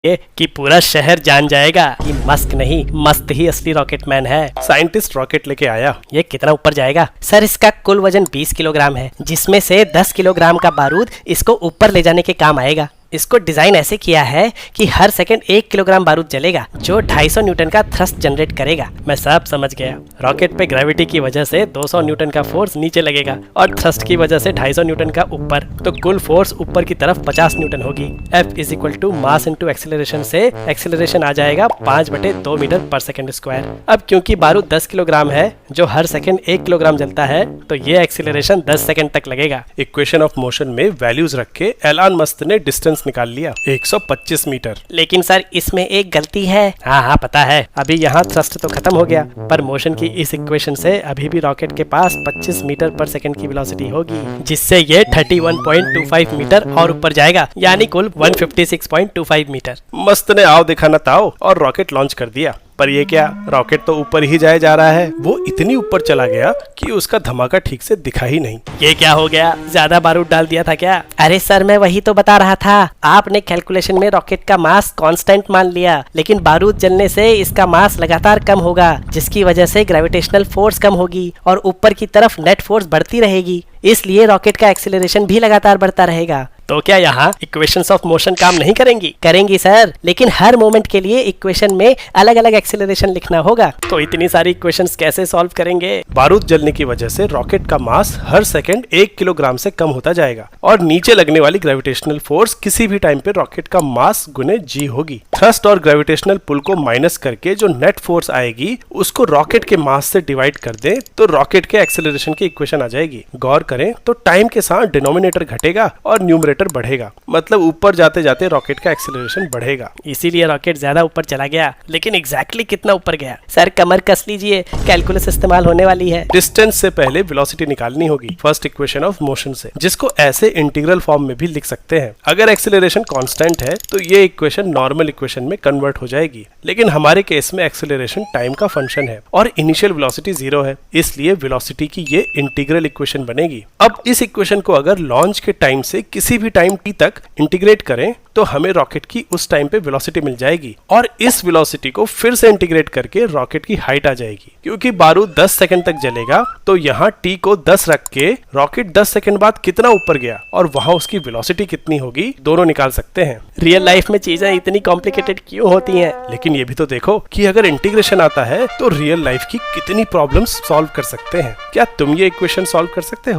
ये कि पूरा शहर जान जाएगा कि मस्क नहीं मस्त ही असली रॉकेट मैन है। साइंटिस्ट रॉकेट लेके आया। ये कितना ऊपर जाएगा? सर इसका कुल वजन 20 किलोग्राम है, जिसमें से 10 किलोग्राम का बारूद इसको ऊपर ले जाने के काम आएगा। इसको डिजाइन ऐसे किया है कि हर सेकंड 1 किलोग्राम बारूद जलेगा, जो 250 न्यूटन का थ्रस्ट जनरेट करेगा। मैं सब समझ गया। रॉकेट पे ग्रेविटी की वजह से 200 न्यूटन का फोर्स नीचे लगेगा और थ्रस्ट की वजह से 250 न्यूटन का ऊपर, तो कुल फोर्स ऊपर की तरफ 50 न्यूटन होगी। F is equal to mass into acceleration से एक्सेलरेशन आ जाएगा 5/2 मीटर पर सेकंड स्क्वायर। अब क्योंकि बारूद 10 किलोग्राम है, जो हर सेकंड 1 किलोग्राम जलता है, तो ये एक्सेलरेशन 10 सेकंड तक लगेगा। इक्वेशन ऑफ मोशन में वैल्यूज रख के एलन मस्क ने डिस्टेंस निकाल लिया 125 मीटर। लेकिन सर इसमें एक गलती है। हाँ पता है। अभी यहाँ थ्रस्ट तो खत्म हो गया, पर मोशन की इस इक्वेशन से अभी भी रॉकेट के पास 25 मीटर पर सेकंड की वेलोसिटी होगी, जिससे ये 31.25 मीटर और ऊपर जाएगा, यानी कुल 156.25 मीटर। मस्त ने आओ देखा न ताओ और रॉकेट लॉन्च कर दिया। पर ये क्या, रॉकेट तो ऊपर ही जाए जा रहा है। वो इतनी ऊपर चला गया कि उसका धमाका ठीक से दिखा ही नहीं। ये क्या हो गया? ज्यादा बारूद डाल दिया था क्या? अरे सर मैं वही तो बता रहा था। आपने कैलकुलेशन में रॉकेट का मास कांस्टेंट मान लिया, लेकिन बारूद जलने से इसका मास लगातार कम होगा, जिसकी वजह से ग्रेविटेशनल फोर्स कम होगी और ऊपर की तरफ नेट फोर्स बढ़ती रहेगी। इसलिए रॉकेट का एक्सीलरेशन भी लगातार बढ़ता रहेगा। तो क्या यहाँ इक्वेशंस ऑफ मोशन काम नहीं करेंगी? करेंगी सर, लेकिन हर मोमेंट के लिए इक्वेशन में अलग अलग एक्सीलरेशन लिखना होगा। तो इतनी सारी इक्वेशंस कैसे सॉल्व करेंगे? बारूद जलने की वजह से रॉकेट का मास हर सेकंड 1 किलोग्राम से कम होता जाएगा और नीचे लगने वाली ग्रेविटेशनल फोर्स किसी भी टाइम पे रॉकेट का मास गुने जी होगी। थ्रस्ट और ग्रेविटेशनल पुल को माइनस करके जो नेट फोर्स आएगी उसको रॉकेट के मास से डिवाइड कर दें तो रॉकेट के एक्सेलरेशन की इक्वेशन आ जाएगी। गौर करें तो टाइम के साथ डिनोमिनेटर घटेगा और न्यूमरेटर बढ़ेगा, मतलब ऊपर जाते जाते रॉकेट का एक्सेलरेशन बढ़ेगा। इसीलिए रॉकेट ज्यादा ऊपर चला गया। लेकिन एग्जैक्टली कितना ऊपर गया? सर कमर कस लीजिए, कैलकुलस इस्तेमाल होने वाली है। डिस्टेंस से पहले वेलोसिटी निकालनी होगी फर्स्ट इक्वेशन ऑफ मोशन से, जिसको ऐसे इंटीग्रल फॉर्म में भी लिख सकते हैं। अगर एक्सेलरेशन कांस्टेंट है तो ये इक्वेशन नॉर्मल इक्वेशन में कन्वर्ट हो जाएगी, लेकिन हमारे केस में एक्सेलरेशन टाइम का फंक्शन है और इनिशियल वेलोसिटी 0 है, इसलिए वेलोसिटी की ये इंटीग्रल इक्वेशन बनेगी। अब इस इक्वेशन को अगर लॉन्च के टाइम से किसी भी टाइम t तक इंटीग्रेट करें तो हमें रॉकेट की उस टाइम पे वेलोसिटी मिल जाएगी और इस वेलोसिटी को फिर से इंटीग्रेट करके रॉकेट की हाइट आ जाएगी। क्योंकि बारूद 10 सेकंड तक जलेगा तो यहाँ t को 10 रख के रॉकेट 10 सेकंड बाद कितना ऊपर गया और वहां उसकी वेलोसिटी कितनी होगी, दोनों निकाल सकते हैं। रियल लाइफ में चीजें इतनी कॉम्प्लिकेटेड क्यों होती हैं? लेकिन ये भी तो देखो कि अगर इंटीग्रेशन आता है तो रियल लाइफ की कितनी प्रॉब्लम्स सॉल्व कर सकते हैं। क्या तुम ये इक्वेशन सॉल्व कर सकते हो?